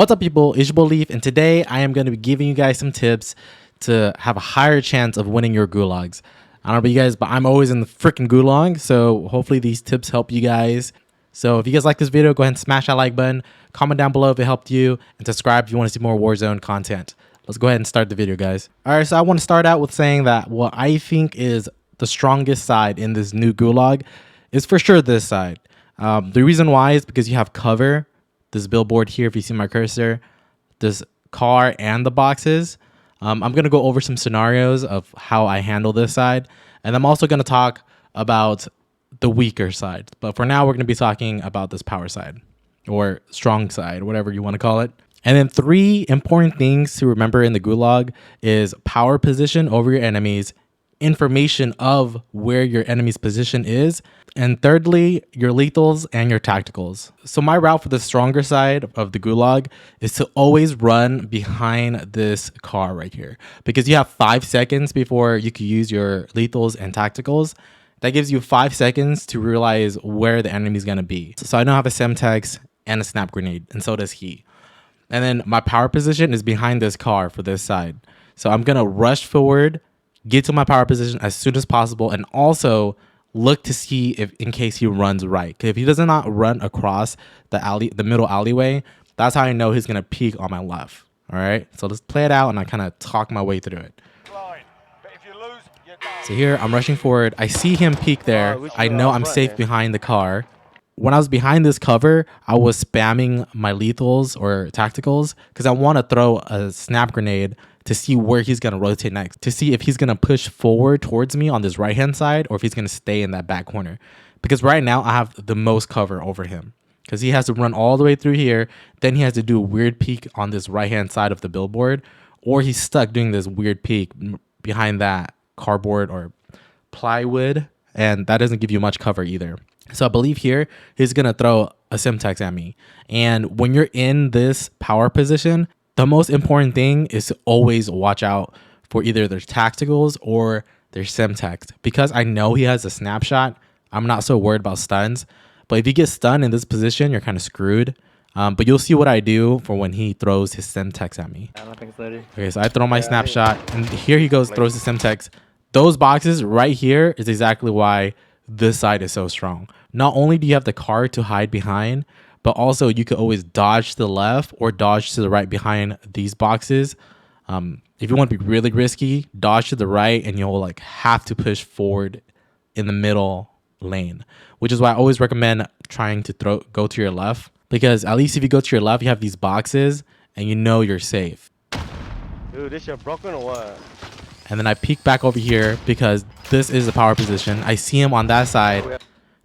What's up, people? It's your boy Leaf, and today I am going to be giving you guys some tips to have a higher chance of winning your gulags. I don't know about you guys, but I'm always in the freaking gulag, so hopefully these tips help you guys. So if you guys like this video, go ahead and smash that like button, comment down below if it helped you, and subscribe if you want to see more Warzone content. Let's go ahead and start the video, guys. All right, so I want to start out with saying that what I think is the strongest side in this new gulag is for sure this side. The reason why is because you have cover. This billboard here, if you see my cursor, this car and the boxes. I'm going to go over some scenarios of how I handle this side. And I'm also going to talk about the weaker side. But for now, we're going to be talking about this power side or strong side, whatever you want to call it. And then 3 important things to remember in the gulag is power position over your enemies, information of where your enemy's position is, and thirdly, your lethals and your tacticals. So my route for the stronger side of the gulag is to always run behind this car right here, because you have 5 seconds before you can use your lethals and tacticals. That gives you 5 seconds to realize where the enemy's going to be. So I know I have a Semtex and a snap grenade, and so does he. And then my power position is behind this car for this side. So I'm going to rush forward, get to my power position as soon as possible, and also look to see if in case he runs right. Because if he does not run across the middle alleyway, that's how I know he's gonna peek on my left. All right, so let's play it out, and I kind of talk my way through it. So here I'm rushing forward. I see him peek there. I know I'm safe behind the car. When I was behind this cover, I was spamming my lethals or tacticals because I want to throw a snap grenade to see where he's going to rotate next, to see if he's going to push forward towards me on this right hand side or if he's going to stay in that back corner. Because right now I have the most cover over him because he has to run all the way through here. Then he has to do a weird peek on this right hand side of the billboard, or he's stuck doing this weird peek behind that cardboard or plywood, and that doesn't give you much cover either. So I believe here he's going to throw a Semtex at me. And when you're in this power position, the most important thing is to always watch out for either their tacticals or their Semtex. Because I know he has a snapshot, I'm not so worried about stuns. But if you get stunned in this position, you're kind of screwed. But you'll see what I do for when he throws his Semtex at me. I don't think it's ready. Okay, so I throw my snapshot, and here he goes, throws the Semtex. Those boxes right here is exactly why this side is so strong. Not only do you have the car to hide behind, but also you could always dodge to the left or dodge to the right behind these boxes. If you want to be really risky, dodge to the right and you'll like have to push forward in the middle lane, which is why I always recommend trying to go to your left, because at least if you go to your left, you have these boxes and you know you're safe. Dude, this shit broken or what? And then I peek back over here because this is the power position. I see him on that side.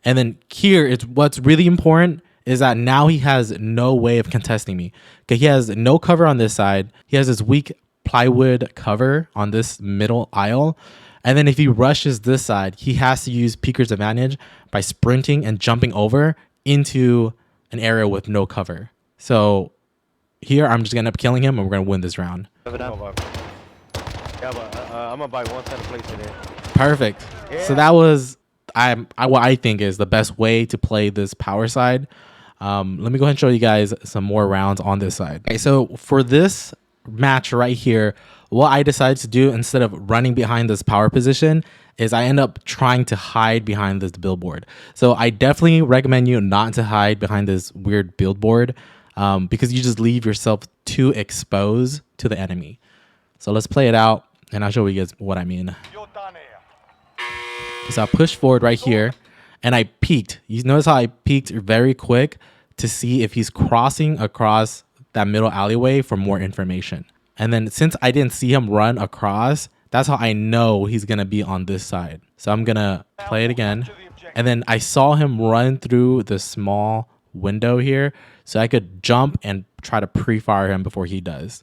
And then here, it's what's really important is that now he has no way of contesting me. Okay, he has no cover on this side. He has this weak plywood cover on this middle aisle. And then if he rushes this side, he has to use peeker's advantage by sprinting and jumping over into an area with no cover. So here, I'm just going to end up killing him, and we're going to win this round. Yeah, but I'm gonna buy 1 cent of plates today. Perfect. Yeah. So that was what I think is the best way to play this power side. Let me go ahead and show you guys some more rounds on this side. Okay, so for this match right here, what I decided to do instead of running behind this power position is I end up trying to hide behind this billboard. So I definitely recommend you not to hide behind this weird billboard because you just leave yourself too exposed to the enemy. So let's play it out, and I'll show you guys what I mean. So I pushed forward right here, and I peeked. You notice how I peeked very quick to see if he's crossing across that middle alleyway for more information. And then since I didn't see him run across, that's how I know he's going to be on this side. So I'm going to play it again. And then I saw him run through the small window here, so I could jump and try to pre-fire him before he does.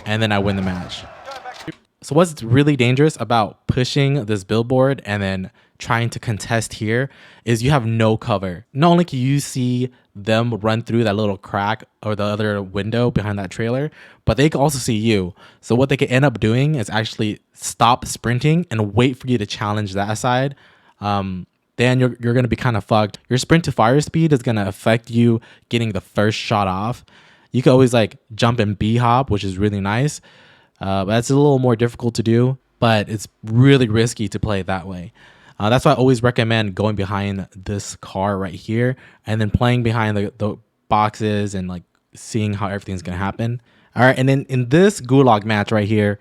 And then I win the match. So what's really dangerous about pushing this billboard and then trying to contest here is you have no cover. Not only can you see them run through that little crack or the other window behind that trailer, but they can also see you. So what they can end up doing is actually stop sprinting and wait for you to challenge that side. Then you're going to be kind of fucked. Your sprint to fire speed is going to affect you getting the first shot off. You can always like jump and B hop, which is really nice. But that's a little more difficult to do, but it's really risky to play it that way. That's why I always recommend going behind this car right here and then playing behind the boxes and like seeing how everything's going to happen. All right. And then in this Gulag match right here,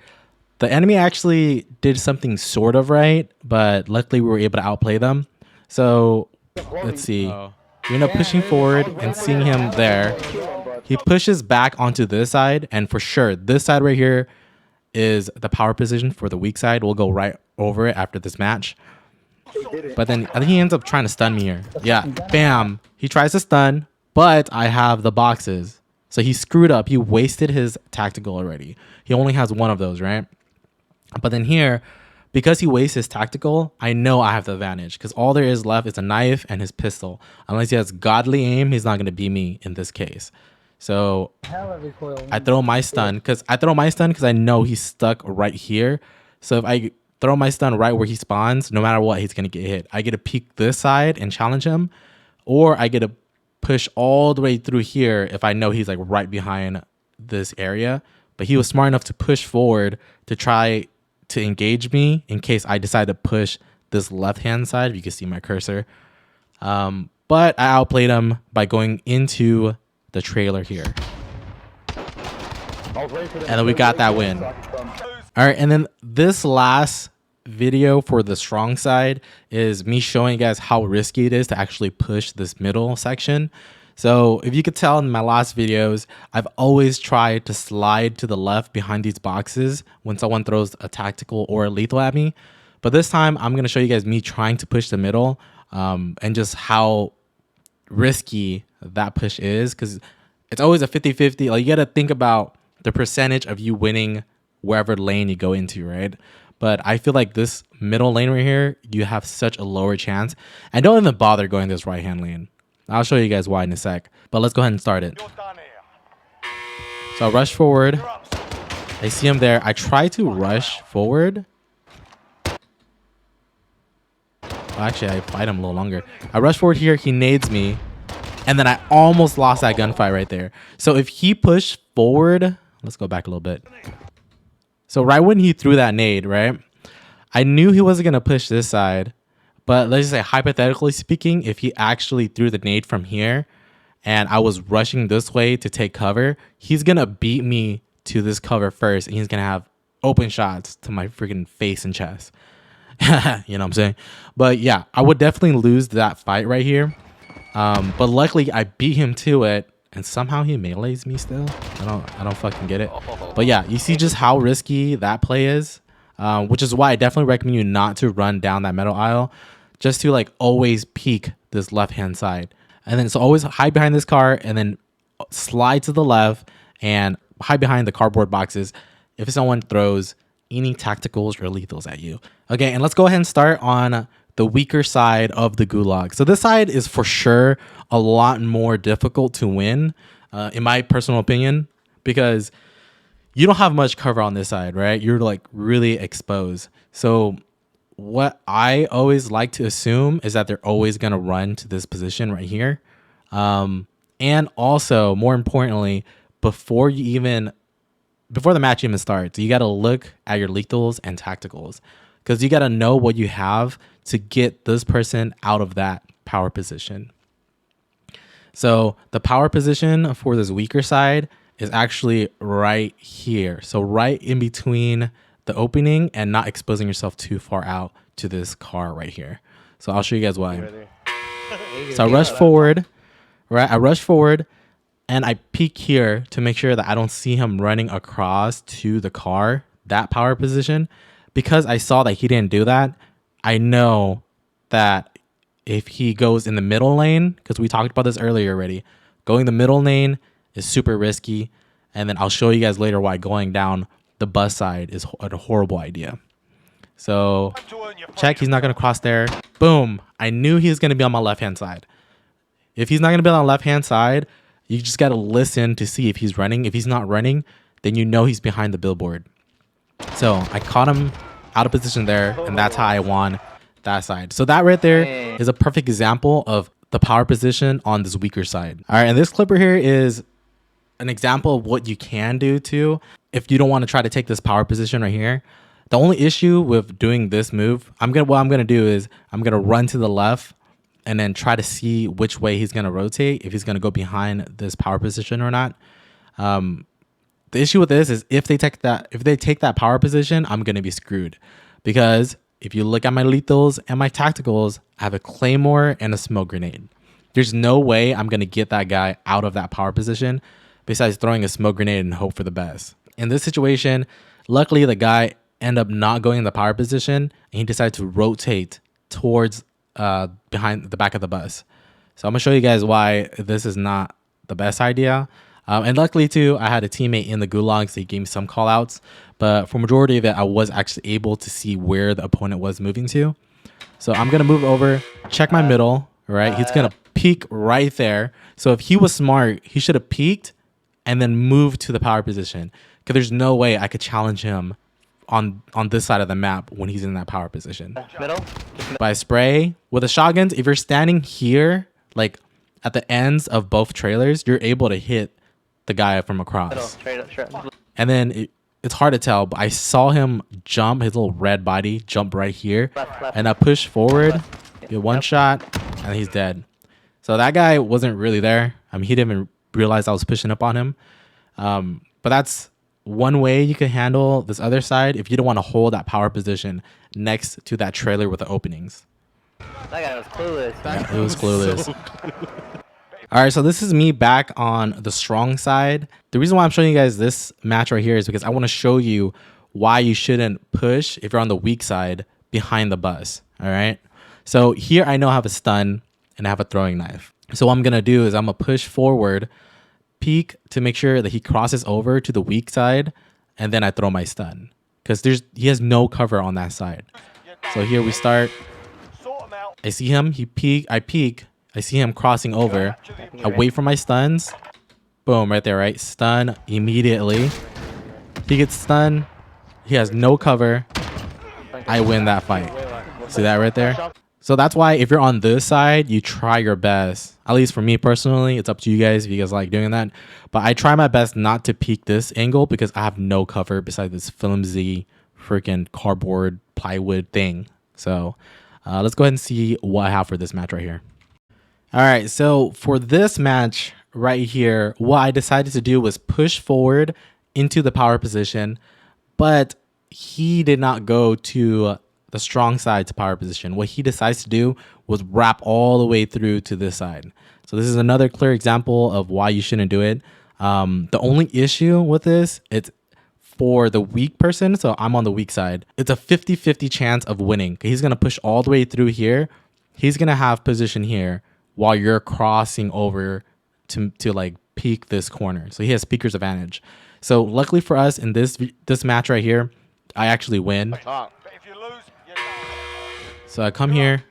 the enemy actually did something sort of right, but luckily we were able to outplay them. So let's see. We end up pushing forward and seeing him there. He pushes back onto this side. And for sure, this side right here is the power position for the weak side. We'll go right over it after this match. But then I think he ends up trying to stun me here. Yeah, bam. He tries to stun, but I have the boxes. So he screwed up. He wasted his tactical already. He only has one of those, right? But then here, because he wastes his tactical, I know I have the advantage because all there is left is a knife and his pistol. Unless he has godly aim, he's not going to beat me in this case. So I throw my stun because I know he's stuck right here. So if I throw my stun right where he spawns, no matter what, he's going to get hit. I get to peek this side and challenge him, or I get to push all the way through here if I know he's like right behind this area. But he was smart enough to push forward to try to engage me in case I decide to push this left-hand side. If you can see my cursor. But I outplayed him by going into the trailer here. And then we got that win. All right, and then this last video for the strong side is me showing you guys how risky it is to actually push this middle section. So if you could tell in my last videos, I've always tried to slide to the left behind these boxes when someone throws a tactical or a lethal at me. But this time, I'm going to show you guys me trying to push the middle and just how risky that push is, because it's always a 50-50. Like, you got to think about the percentage of you winning wherever lane you go into, right? But I feel like this middle lane right here, you have such a lower chance. And don't even bother going this right-hand lane. I'll show you guys why in a sec. But let's go ahead and start it. So I rush forward. I see him there. I try to rush forward. Well, actually, I fight him a little longer. I rush forward here. He nades me. And then I almost lost that gunfight right there. So if he pushed forward, let's go back a little bit. So right when he threw that nade, right, I knew he wasn't going to push this side. But let's just say, hypothetically speaking, if he actually threw the nade from here and I was rushing this way to take cover, he's going to beat me to this cover first. And he's going to have open shots to my freaking face and chest. You know what I'm saying? But yeah, I would definitely lose that fight right here. But luckily I beat him to it, and somehow he melees me still. I don't fucking get it. But yeah, you see just how risky that play is, which is why I definitely recommend you not to run down that middle aisle, just to like always peek this left hand side. And then so always hide behind this car and then slide to the left and hide behind the cardboard boxes if someone throws any tacticals or lethals at you. Okay, and let's go ahead and start on the weaker side of the Gulag. So this side is for sure a lot more difficult to win, in my personal opinion, because you don't have much cover on this side, right? You're like really exposed. So what I always like to assume is that they're always going to run to this position right here. And also, more importantly, before the match even starts, you got to look at your lethals and tacticals, because you got to know what you have to get this person out of that power position. So the power position for this weaker side is actually right here. So right in between the opening and not exposing yourself too far out to this car right here. So I'll show you guys why. So I rush forward, right? I rush forward and I peek here to make sure that I don't see him running across to the car, that power position. Because I saw that he didn't do that, I know that if he goes in the middle lane, because we talked about this earlier already, going the middle lane is super risky. And then I'll show you guys later why going down the bus side is a horrible idea. So check, he's not going to cross there. Boom. I knew he was going to be on my left-hand side. If he's not going to be on the left-hand side, you just got to listen to see if he's running. If he's not running, then you know he's behind the billboard. So I caught him out of position there, and that's how I won that side. So that right there is a perfect example of the power position on this weaker side. All right, and this clipper here is an example of what you can do too, if you don't want to try to take this power position right here. The only issue with doing this move, what I'm gonna do is I'm gonna run to the left and then try to see which way he's gonna rotate, if he's gonna go behind this power position or not. The issue with this is if they take that power position, I'm gonna be screwed, because if you look at my lethals and my tacticals, I have a claymore and a smoke grenade. There's no way I'm gonna get that guy out of that power position besides throwing a smoke grenade and hope for the best. In this situation, luckily the guy ended up not going in the power position, and he decided to rotate towards behind the back of the bus. So I'm gonna show you guys why this is not the best idea. And luckily too, I had a teammate in the Gulag, so he gave me some call outs, but for majority of it, I was actually able to see where the opponent was moving to. So I'm gonna move over, check my middle, right? He's gonna peek right there. So if he was smart, he should have peeked and then moved to the power position, because there's no way I could challenge him on this side of the map when he's in that power position. Middle. By spray with the shotguns, if you're standing here, like at the ends of both trailers, you're able to hit the guy from across. And then it's hard to tell, but I saw him jump, his little red body jump right here, and I pushed forward, get one shot, and he's dead. So that guy wasn't really there. I mean, he didn't even realize I was pushing up on him. But that's one way you can handle this other side if you don't want to hold that power position next to that trailer with the openings. That guy was clueless. Yeah, it was clueless. All right, so this is me back on the strong side. The reason why I'm showing you guys this match right here is because I want to show you why you shouldn't push if you're on the weak side behind the bus. All right. So here I know I have a stun and I have a throwing knife. So what I'm going to do is I'm going to push forward, peek to make sure that he crosses over to the weak side, and then I throw my stun, because he has no cover on that side. So here we start. I see him, I peek, I see him crossing over. I wait for my stuns. Boom, right there, right? Stun immediately. He gets stunned. He has no cover. I win that fight. See that right there? So that's why if you're on this side, you try your best. At least for me personally, it's up to you guys if you guys like doing that. But I try my best not to peek this angle because I have no cover besides this flimsy freaking cardboard plywood thing. So let's go ahead and see what I have for this match right here. All right, so for this match right here, what I decided to do was push forward into the power position, but he did not go to the strong side to power position. What he decides to do was wrap all the way through to this side. So this is another clear example of why you shouldn't do it. The only issue with this, it's for the weak person. So I'm on the weak side. It's a 50-50 chance of winning. He's going to push all the way through here. He's going to have position here while you're crossing over to like peek this corner. So he has speaker's advantage. So luckily for us in this match right here, I actually win. So I come here,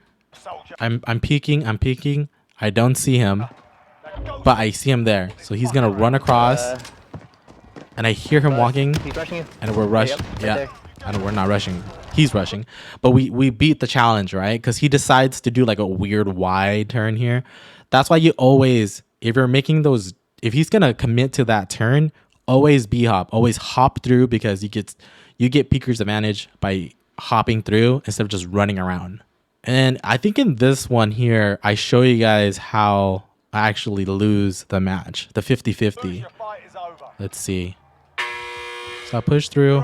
I'm peeking, I don't see him, but I see him there. So he's gonna run across, and I hear him walking, and we're rushing. Yeah, and we're not rushing. He's rushing, but we beat the challenge, right? Because he decides to do like a weird wide turn here. That's why you always, if you're making those, if he's gonna commit to that turn, always B-hop, always hop through, because you get peeker's advantage by hopping through instead of just running around. And I think in this one here, I show you guys how I actually lose the match, the 50-50. Let's see. So I push through.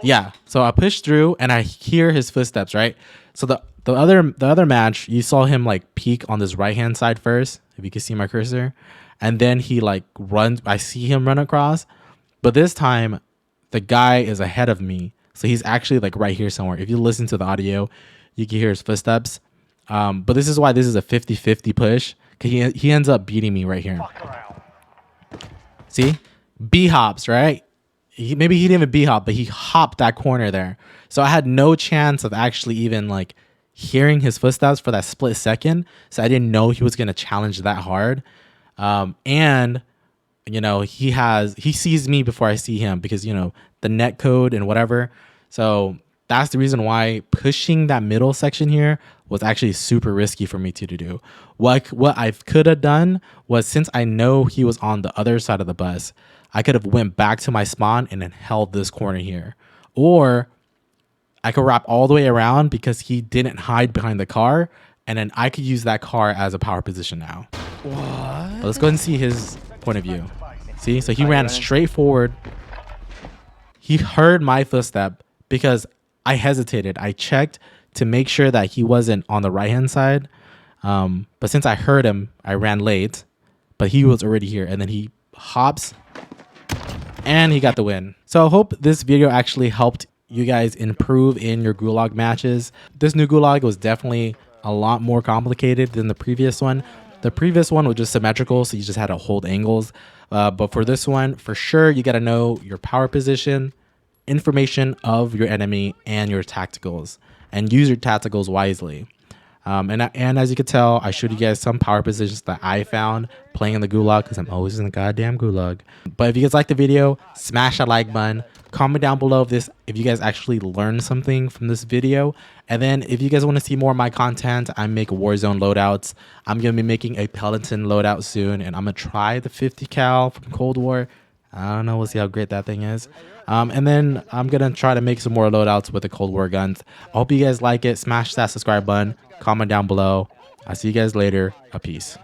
Yeah, so I push through and I hear his footsteps, right? So the other match, you saw him like peek on this right hand side first, if you can see my cursor, and then he like runs. I see him run across, but this time the guy is ahead of me. So he's actually like right here somewhere. If you listen to the audio, you can hear his footsteps. But this is why this is a 50-50 push, because he ends up beating me right here. See? B-hops, right? Maybe he didn't even B-hop, but he hopped that corner there. So I had no chance of actually even like hearing his footsteps for that split second. So I didn't know he was going to challenge that hard. And you know, he sees me before I see him, because, you know, the net code and whatever. So that's the reason why pushing that middle section here was actually super risky for me to do. What I could have done was, since I know he was on the other side of the bus, I could have went back to my spawn and then held this corner here. Or I could wrap all the way around because he didn't hide behind the car, and then I could use that car as a power position now. What? Let's go ahead and see his point of view. See, so he ran straight forward. He heard my footstep because I hesitated. I checked to make sure that he wasn't on the right hand side. But since I heard him, I ran late, but he was already here. And then he hops and he got the win. So I hope this video actually helped you guys improve in your Gulag matches. This new Gulag was definitely a lot more complicated than the previous one. The previous one was just symmetrical, so you just had to hold angles. But for this one, for sure, you got to know your power position, information of your enemy, and your tacticals, and use your tacticals wisely. And as you can tell, I showed you guys some power positions that I found playing in the Gulag, because I'm always in the goddamn Gulag. But if you guys like the video, smash that like button. Comment down below if you guys actually learned something from this video. And then if you guys want to see more of my content, I make Warzone loadouts. I'm going to be making a Peloton loadout soon, and I'm going to try the 50 cal from Cold War. I don't know. We'll see how great that thing is. And then I'm going to try to make some more loadouts with the Cold War guns. I hope you guys like it. Smash that subscribe button. Comment down below. I'll see you guys later. A peace.